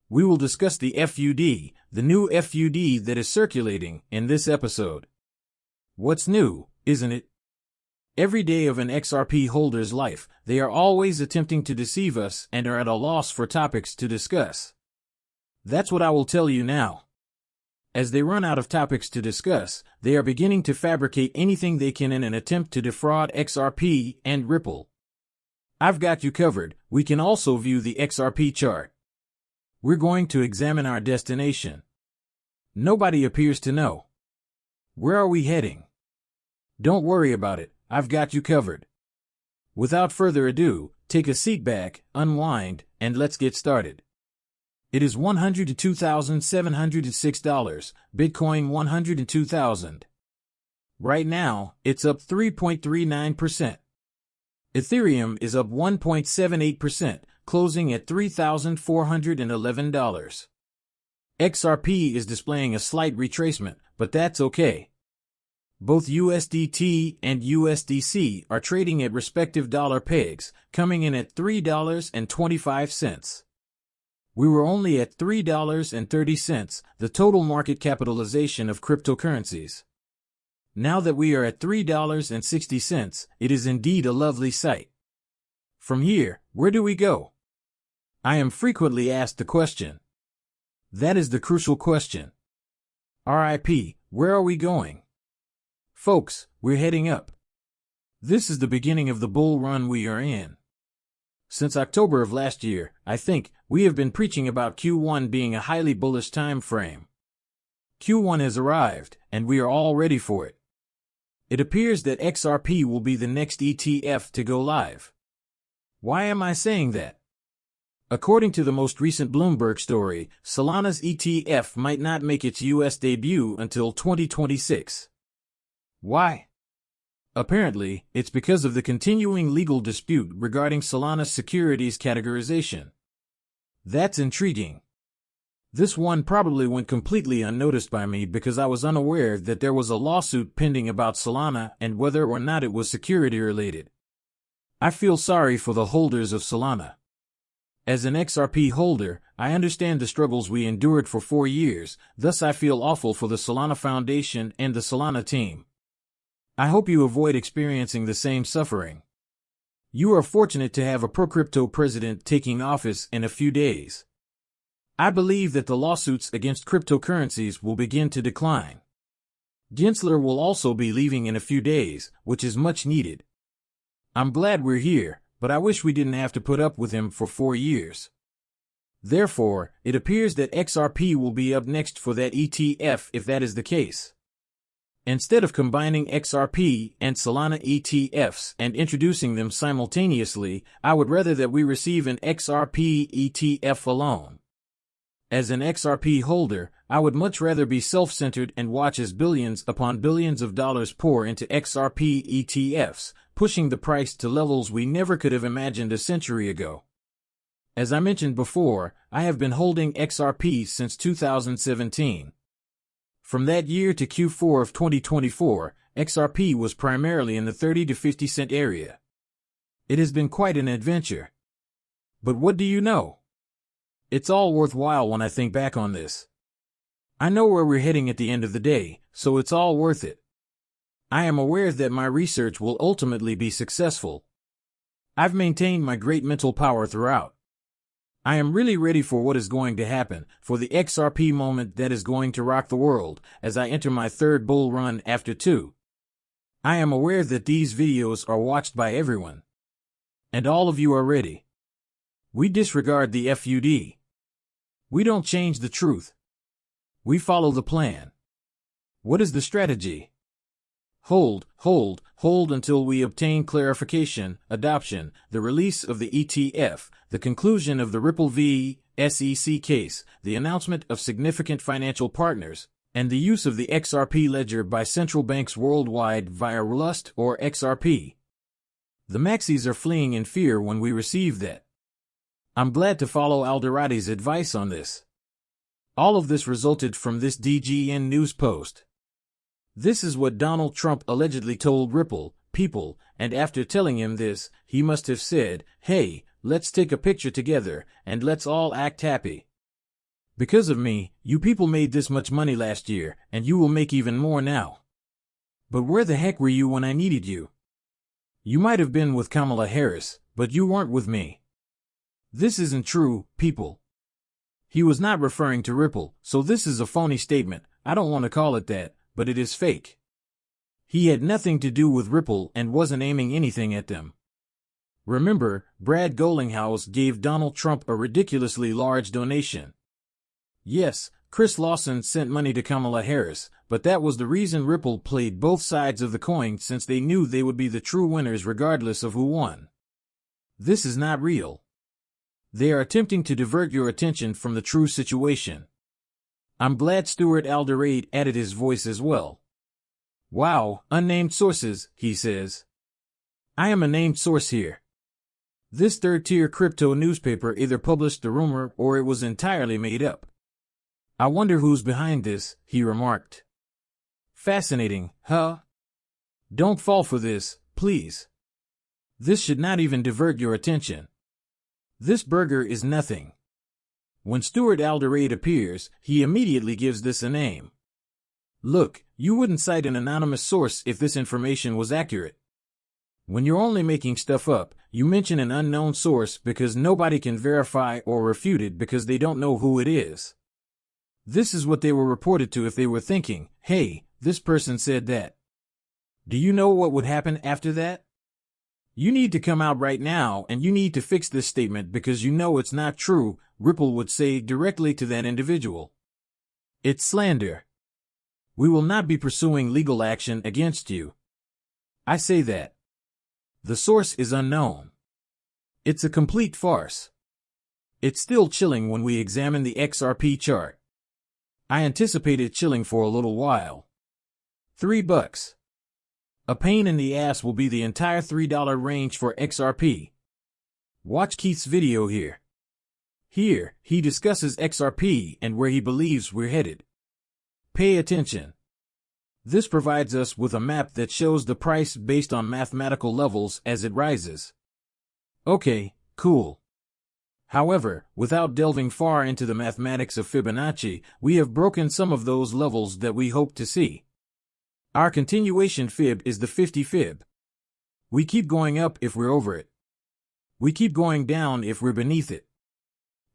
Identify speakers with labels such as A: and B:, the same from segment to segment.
A: We will discuss the FUD, the new FUD that is circulating, in this episode. What's new, isn't it? Every day of an XRP holder's life, they are always attempting to deceive us and are at a loss for topics to discuss. That's what I will tell you now. As they run out of topics to discuss, they are beginning to fabricate anything they can in an attempt to defraud XRP and Ripple. I've got you covered. We can also view the XRP chart. We're going to examine our destination. Nobody appears to know. Where are we heading? Don't worry about it. I've got you covered. Without further ado, take a seat back, unwind, and let's get started. It is $102,706, Bitcoin $102,000. Right now, it's up 3.39%. Ethereum is up 1.78%, closing at $3,411. XRP is displaying a slight retracement, but that's okay. Both USDT and USDC are trading at respective dollar pegs, coming in at $3.25. We were only at $3.30, the total market capitalization of cryptocurrencies. Now that we are at $3.60, it is indeed a lovely sight. From here, where do we go? I am frequently asked the question. That is the crucial question. RIP, where are we going? Folks, we're heading up. This is the beginning of the bull run we are in. Since October of last year, I think, we have been preaching about Q1 being a highly bullish time frame. Q1 has arrived, and we are all ready for it. It appears that XRP will be the next ETF to go live. Why am I saying that? According to the most recent Bloomberg story, Solana's ETF might not make its US debut until 2026. Why? Apparently, it's because of the continuing legal dispute regarding Solana's securities categorization. That's intriguing. This one probably went completely unnoticed by me because I was unaware that there was a lawsuit pending about Solana and whether or not it was security related. I feel sorry for the holders of Solana. As an XRP holder, I understand the struggles we endured for 4 years, thus I feel awful for the Solana Foundation and the Solana team. I hope you avoid experiencing the same suffering. You are fortunate to have a pro-crypto president taking office in a few days. I believe that the lawsuits against cryptocurrencies will begin to decline. Gensler will also be leaving in a few days, which is much needed. I'm glad we're here, but I wish we didn't have to put up with him for 4 years. Therefore, it appears that XRP will be up next for that ETF if that is the case. Instead of combining XRP and Solana ETFs and introducing them simultaneously, I would rather that we receive an XRP ETF alone. As an XRP holder, I would much rather be self-centered and watch as billions upon billions of dollars pour into XRP ETFs, pushing the price to levels we never could have imagined a century ago. As I mentioned before, I have been holding XRP since 2017. From that year to Q4 of 2024, XRP was primarily in the 30 to 50 cent area. It has been quite an adventure. But what do you know? It's all worthwhile when I think back on this. I know where we're heading at the end of the day, so it's all worth it. I am aware that my research will ultimately be successful. I've maintained my great mental power throughout. I am really ready for what is going to happen, for the XRP moment that is going to rock the world, as I enter my third bull run after 2. I am aware that these videos are watched by everyone. And all of you are ready. We disregard the FUD. We don't change the truth. We follow the plan. What is the strategy? Hold until we obtain clarification, adoption, the release of the ETF, the conclusion of the Ripple v. SEC case, the announcement of significant financial partners, and the use of the XRP ledger by central banks worldwide via Rust or XRP. The maxis are fleeing in fear when we receive that. I'm glad to follow Alderati's advice on this. All of this resulted from this DGN news post. This is what Donald Trump allegedly told Ripple people, and after telling him this, he must have said, "Hey, let's take a picture together, and let's all act happy." Because of me, you people made this much money last year, and you will make even more now. But where the heck were you when I needed you? You might have been with Kamala Harris, but you weren't with me. This isn't true, people. He was not referring to Ripple, so this is a phony statement. I don't want to call it that, but it is fake. He had nothing to do with Ripple and wasn't aiming anything at them. Remember, Brad Gollinghouse gave Donald Trump a ridiculously large donation. Yes, Chris Lawson sent money to Kamala Harris, but that was the reason Ripple played both sides of the coin, since they knew they would be the true winners regardless of who won. This is not real. They are attempting to divert your attention from the true situation. I'm glad Stuart Alderete added his voice as well. Wow, unnamed sources, he says. I am a named source here. This third-tier crypto newspaper either published the rumor or it was entirely made up. I wonder who's behind this, he remarked. Fascinating, huh? Don't fall for this, please. This should not even divert your attention. This burger is nothing. When Stuart Alderete appears, he immediately gives this a name. Look, you wouldn't cite an anonymous source if this information was accurate. When you're only making stuff up, you mention an unknown source because nobody can verify or refute it because they don't know who it is. This is what they were reported to if they were thinking, hey, this person said that. Do you know what would happen after that? You need to come out right now and you need to fix this statement because you know it's not true, Ripple would say directly to that individual. It's slander. We will not be pursuing legal action against you. I say that. The source is unknown. It's a complete farce. It's still chilling when we examine the XRP chart. I anticipate it chilling for a little while. $3. A pain in the ass will be the entire $3 range for XRP. Watch Keith's video here. Here, he discusses XRP and where he believes we're headed. Pay attention. This provides us with a map that shows the price based on mathematical levels as it rises. Okay, cool. However, without delving far into the mathematics of Fibonacci, we have broken some of those levels that we hope to see. Our continuation fib is the 50 fib. We keep going up if we're over it. We keep going down if we're beneath it.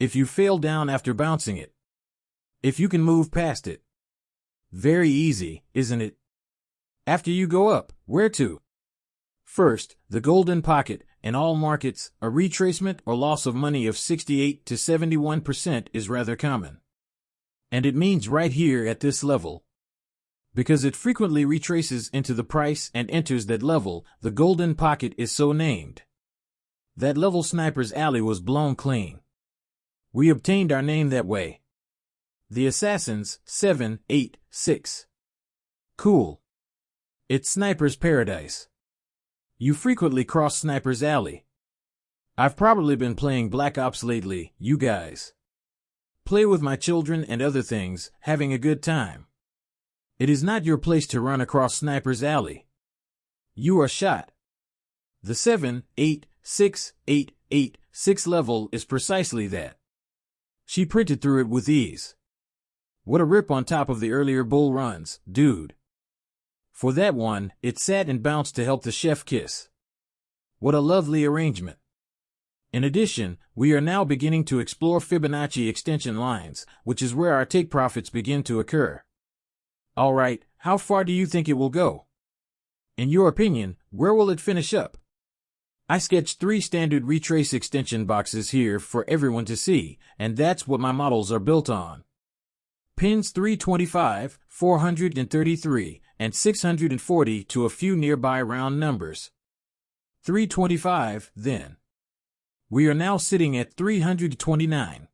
A: If you fail down after bouncing it. If you can move past it. Very easy, isn't it? After you go up, where to? First, the golden pocket. In all markets, a retracement or loss of money of 68 to 71% is rather common. And it means right here at this level. Because it frequently retraces into the price and enters that level, the golden pocket is so named. That level Sniper's Alley was blown clean. We obtained our name that way. The Assassins, 7, 8, 6. Cool. It's Sniper's Paradise. You frequently cross Sniper's Alley. I've probably been playing Black Ops lately, you guys. Play with my children and other things, having a good time. It is not your place to run across Sniper's Alley. You are shot. The 7, 8, 6, 8, 8, 6 level is precisely that. She printed through it with ease. What a rip on top of the earlier bull runs, dude. For that one, it sat and bounced to help the chef kiss. What a lovely arrangement. In addition, we are now beginning to explore Fibonacci extension lines, which is where our take profits begin to occur. All right, how far do you think it will go? In your opinion, where will it finish up? I sketched 3 standard retrace extension boxes here for everyone to see, and that's what my models are built on. Pins 325, 433, and 640 to a few nearby round numbers. 325, then. We are now sitting at 329.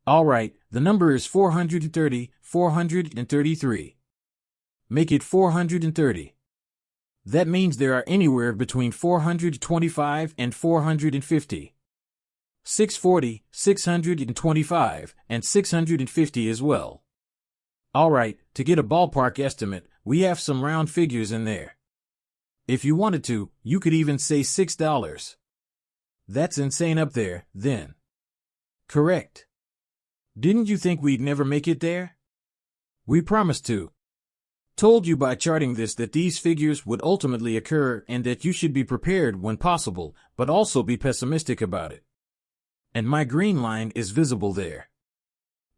A: All right, the number is 430, 433. Make it 430. That means there are anywhere between 425 and 450. 640, 625, and 650 as well. All right, to get a ballpark estimate, we have some round figures in there. If you wanted to, you could even say $6. That's insane up there, then. Correct. Didn't you think we'd never make it there? We promised to. Told you by charting this that these figures would ultimately occur and that you should be prepared when possible, but also be pessimistic about it. And my green line is visible there.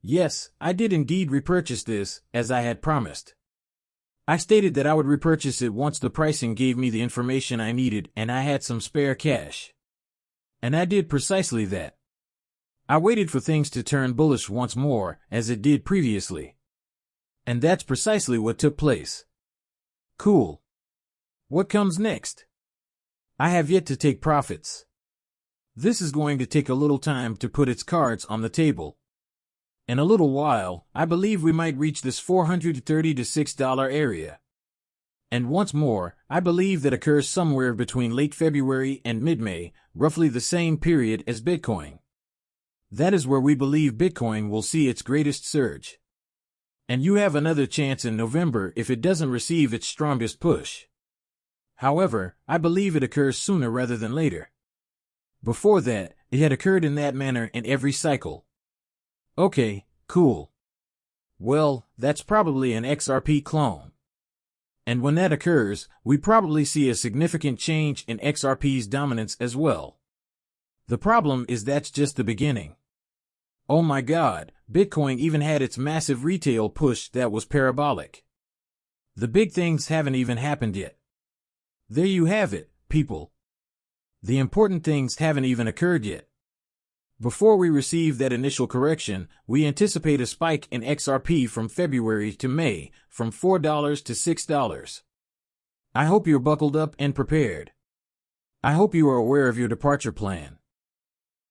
A: Yes, I did indeed repurchase this, as I had promised. I stated that I would repurchase it once the pricing gave me the information I needed and I had some spare cash. And I did precisely that. I waited for things to turn bullish once more, as it did previously. And that's precisely what took place. Cool. What comes next? I have yet to take profits. This is going to take a little time to put its cards on the table. In a little while, I believe we might reach this $430 to $6 area. And once more, I believe that occurs somewhere between late February and mid-May, roughly the same period as Bitcoin. That is where we believe Bitcoin will see its greatest surge. And you have another chance in November if it doesn't receive its strongest push. However, I believe it occurs sooner rather than later. Before that, it had occurred in that manner in every cycle. Okay, cool. Well, that's probably an XRP clone. And when that occurs, we probably see a significant change in XRP's dominance as well. The problem is that's just the beginning. Oh my God, Bitcoin even had its massive retail push that was parabolic. The big things haven't even happened yet. There you have it, people. The important things haven't even occurred yet. Before we receive that initial correction, we anticipate a spike in XRP from February to May, from $4 to $6. I hope you're buckled up and prepared. I hope you are aware of your departure plan.